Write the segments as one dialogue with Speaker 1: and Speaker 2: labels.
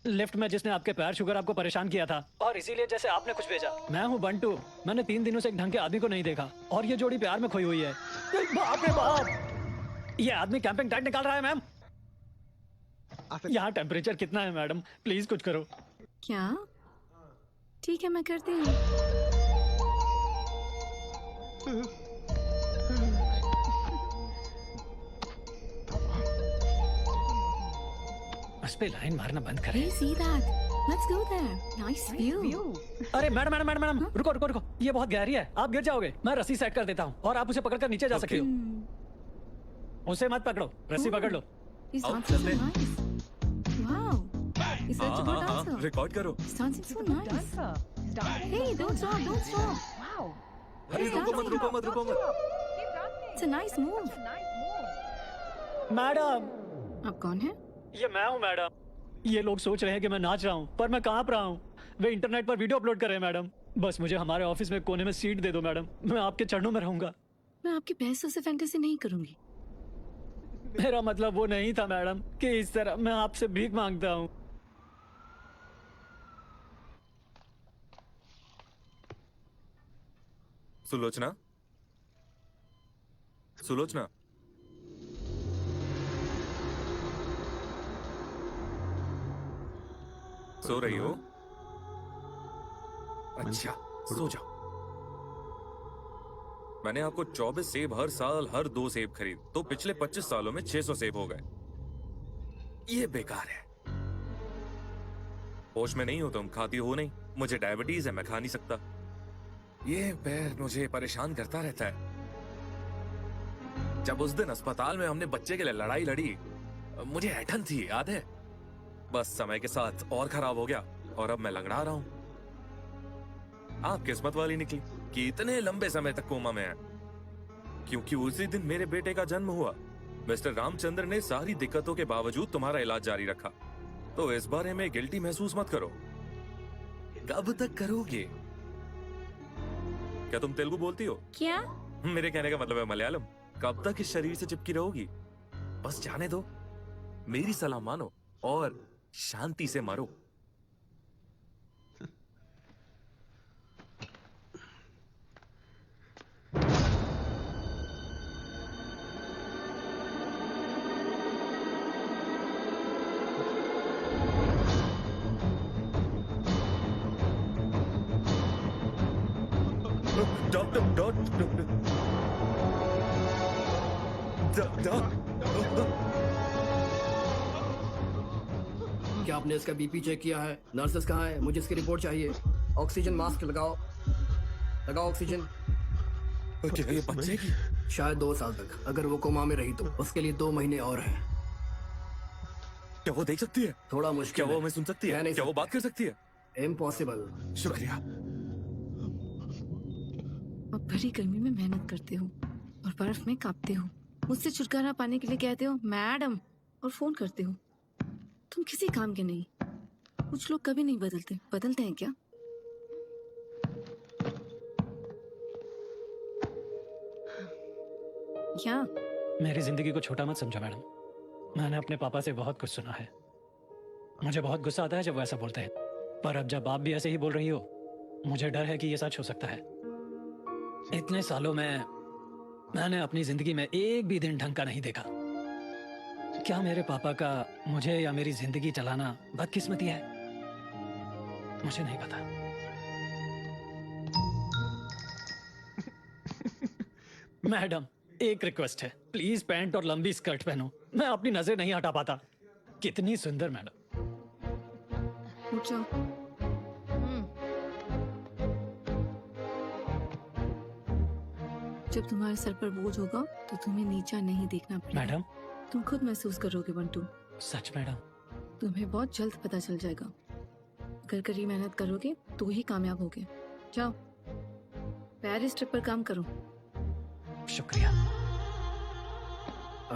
Speaker 1: Lift में जिसने आपके पैर छूकर आपको परेशान किया था और इसीलिए जैसे आपने कुछ भेजा। मैं हूँ बंटू। मैंने 3 दिनों से एक ढंग के आदमी को नहीं देखा और ये जोड़ी प्यार में खोई हुई है। बाप रे बाप, ये आदमी कैंपिंग टाइट निकाल रहा है मैम। यहाँ टेम्परेचर कितना है मैडम? प्लीज कुछ करो।
Speaker 2: क्या? ठीक है, मैं करती हूँ।
Speaker 1: उस पे लाइन मारना बंद करें।
Speaker 2: Hey, see that? Let's go there. Nice view.
Speaker 1: अरे मैडम मैडम मैडम मैडम, रुको रुको रुको, ये बहुत गहरी है, आप गिर जाओगे। मैं रस्सी सेट कर देता हूँ और आप उसे पकड़कर नीचे जा सकते हो। उसे मत पकड़ो, रस्सी पकड़ लो।
Speaker 2: He's dancing so nice. Wow. He's such a good dancer.
Speaker 3: Record करो।
Speaker 2: He's dancing so nice. Hey, don't stop, don't stop.
Speaker 3: अरे रुको मत।
Speaker 2: It's a nice move.
Speaker 1: Madam,
Speaker 2: आप कौन है?
Speaker 1: ये मैं हूँ मैडम। ये लोग सोच रहे हैं कि मैं नाच रहा हूँ, पर मैं कांप रहा हूँ। वे इंटरनेट पर वीडियो अपलोड कर रहे हैं मैडम। बस मुझे हमारे ऑफिस में कोने में सीट दे दो मैडम, मैं आपके चरणों में रहूंगा।
Speaker 2: मैं आपके पैसों से फैंटेसी नहीं करूंगी।
Speaker 1: मेरा मतलब वो नहीं था मैडम कि इस तरह मैं आपसे भीख मांगता हूँ।
Speaker 3: सुलोचना, सुलोचना, सो रही हो? अच्छा, सो जाओ। मैंने आपको 24 सेब हर साल हर 2 सेब खरीद, तो पिछले 25 सालों में 600 सेब हो गए। ये बेकार है। होश में नहीं हो तुम, खाती हो नहीं। मुझे डायबिटीज है, मैं खा नहीं सकता। ये पैर मुझे परेशान करता रहता है। जब उस दिन अस्पताल में हमने बच्चे के लिए लड़ाई लड़ी, मुझे ऐंठन थी, याद है? बस समय के साथ और खराब हो गया और अब मैं लंगड़ा रहा हूं। आप किस्मत वाली निकली कि इतने लंबे समय तक कोमा में है, क्योंकि उसी दिन मेरे बेटे का जन्म हुआ। मिस्टर रामचंद्र ने सारी दिक्कतों के बावजूद तुम्हारा इलाज जारी रखा, तो इस बारे में गिल्टी महसूस मत करो। कब तक करोगे? क्या तुम तेलुगु बोलती हो?
Speaker 2: क्या?
Speaker 3: मेरे कहने का मतलब है मलयालम। कब तक इस शरीर से चिपकी रहोगी? बस जाने दो, मेरी सलाह मानो और शांति से मरो।
Speaker 4: क्या आपने इसका बीपी चेक किया है? नर्सेस कहाँ है? मुझे इसकी रिपोर्ट चाहिए। ऑक्सीजन मास्क लगाओ, लगाओ ऑक्सीजन।
Speaker 3: क्या ये बच्चे की?
Speaker 4: शायद 2 साल तक। अगर वो कोमा में रही तो उसके लिए 2 महीने और हैं।
Speaker 3: क्या वो देख सकती है?
Speaker 4: थोड़ा मुश्किल
Speaker 3: क्या वो
Speaker 4: है।
Speaker 3: हमें सुन सकती
Speaker 4: कह
Speaker 3: है?
Speaker 4: नहीं
Speaker 3: क्या वो
Speaker 4: सकती।
Speaker 3: बात कर सकती है?
Speaker 4: इम्पॉसिबल।
Speaker 3: शुक्रिया।
Speaker 2: आप भरी गर्मी में मेहनत करते हो और बर्फ में कांपते हो। मुझसे छुटकारा पाने के लिए कहते हो मैडम और फोन करते हो। तुम किसी काम के नहीं। कुछ लोग कभी नहीं बदलते। बदलते हैं क्या? क्या?
Speaker 1: मेरी जिंदगी को छोटा मत समझो मैडम। मैंने अपने पापा से बहुत कुछ सुना है। मुझे बहुत गुस्सा आता है जब वो ऐसा बोलते हैं, पर अब जब आप भी ऐसे ही बोल रही हो, मुझे डर है कि ये सच हो सकता है। इतने सालों में मैंने अपनी जिंदगी में एक भी दिन ढंग का नहीं देखा। क्या मेरे पापा का मुझे या मेरी जिंदगी चलाना बदकिस्मती है? मुझे नहीं पता। मैडम, एक रिक्वेस्ट है, प्लीज पैंट और लंबी स्कर्ट पहनो। मैं अपनी नजर नहीं हटा पाता। कितनी सुंदर मैडम।
Speaker 2: उठ जाओ। जब तुम्हारे सर पर बोझ होगा तो तुम्हें नीचा नहीं देखना पड़ेगा।
Speaker 1: मैडम,
Speaker 2: तुम खुद महसूस करोगे बंटू।
Speaker 1: सच मैडम?
Speaker 2: तुम्हें बहुत जल्द पता चल जाएगा। अगर कड़ी मेहनत करोगे तो ही कामयाब होगे। जाओ पेरिस ट्रिप पर काम करो।
Speaker 1: शुक्रिया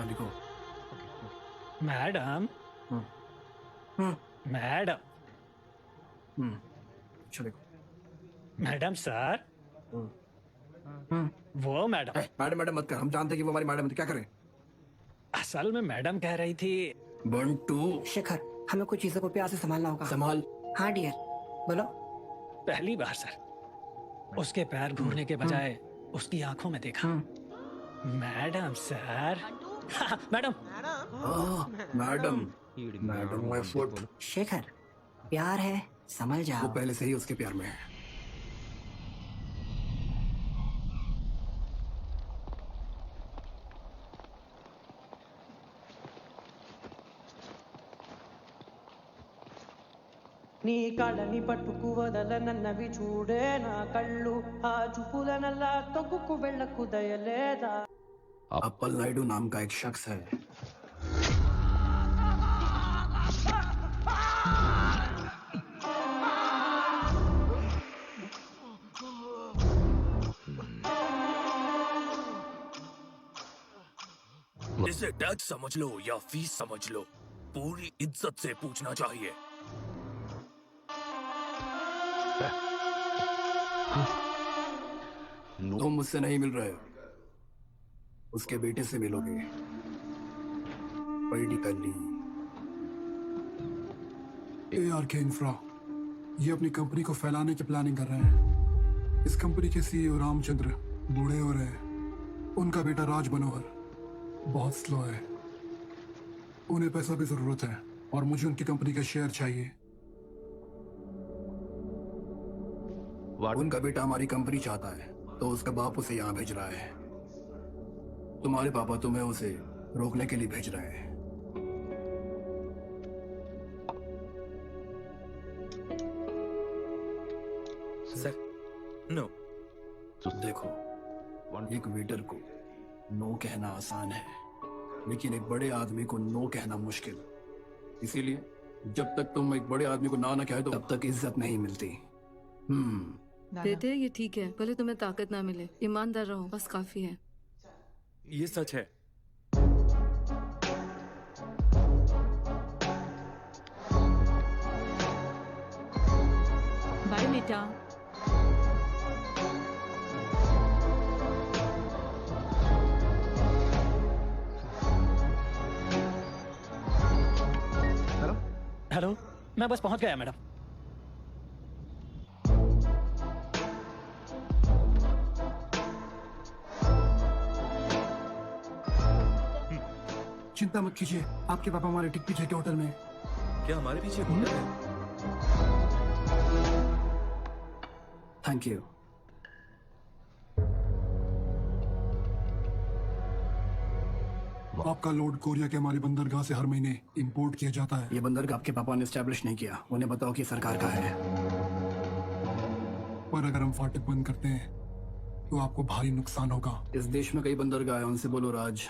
Speaker 4: लिखो।
Speaker 1: मैडम। मैडम।
Speaker 4: चलो।
Speaker 1: Madam sir. वो मैडम।
Speaker 4: मैडम मैडम मत कर, हम जानते कि वो हमारी मैडम है, तो क्या करें?
Speaker 1: असल में मैडम कह रही थी।
Speaker 4: बंटू।
Speaker 5: शिखर, हमें कुछ चीजों को प्यार से संभालना होगा।
Speaker 4: संभाल।
Speaker 5: हाँ डियर, बोलो।
Speaker 1: पहली बार सर उसके पैर घूरने के बजाय उसकी आंखों में देखा। Madam sir. Madam.
Speaker 4: Madam madam my foot.
Speaker 5: Shekhar, प्यार है, समझ
Speaker 4: वो
Speaker 5: जाओ।
Speaker 4: पहले से ही उसके प्यार में है।
Speaker 6: నీ కళ్ళని పట్టుకు వదలనన్నవి చూడే నా కళ్ళు ఆ చూపులనల్లా తొక్కుకు వెళ్ళకు దయలేదా
Speaker 4: अप्पल नायडू नाम का एक शख्स है।
Speaker 3: इसे टैक्स समझ लो या फीस समझ लो, पूरी इज्जत से पूछना चाहिए।
Speaker 4: तुम मुझसे नहीं मिल रहे हो, उसके बेटे से मिलोगे। पॉलिटिकली
Speaker 7: ARK इंफ्रा ये अपनी कंपनी को फैलाने की प्लानिंग कर रहे हैं। इस कंपनी के CEO रामचंद्र बूढ़े हो रहे हैं। उनका बेटा राज मनोहर बहुत स्लो है। उन्हें पैसा की जरूरत है और मुझे उनकी कंपनी का शेयर चाहिए।
Speaker 4: उनका बेटा हमारी कंपनी चाहता है तो उसका बाप उसे यहाँ भेज रहा है। तुम्हारे पापा तुम्हें उसे रोकने के लिए भेज रहे हैं।
Speaker 3: Sir no.
Speaker 4: देखो, एक वेटर को नो कहना आसान है, लेकिन एक बड़े आदमी को नो कहना मुश्किल। इसीलिए जब तक तुम एक बड़े आदमी को ना कहे तो तब तक इज्जत नहीं मिलती।
Speaker 2: देते ये ठीक है, भले तुम्हें ताकत ना मिले, ईमानदार रहो, बस काफी है।
Speaker 3: ये सच है।
Speaker 8: बाय बेटा।
Speaker 1: हेलो, मैं बस पहुंच गया मैडम।
Speaker 7: चिंता मत कीजिए, आपके पापा हमारे ठीक पीछे के होटल में।
Speaker 3: क्या हमारे पीछे होटल है?
Speaker 4: Thank you.
Speaker 7: आपका लोड कोरिया के हमारी बंदरगाह से हर महीने इंपोर्ट किया जाता है।
Speaker 4: ये बंदरगाह आपके पापा ने एस्टेब्लिश नहीं किया, उन्हें बताओ कि सरकार का है।
Speaker 7: पर अगर हम फाटक बंद करते हैं तो आपको भारी नुकसान होगा।
Speaker 4: इस देश में कई बंदरगाह हैं, उनसे बोलो राज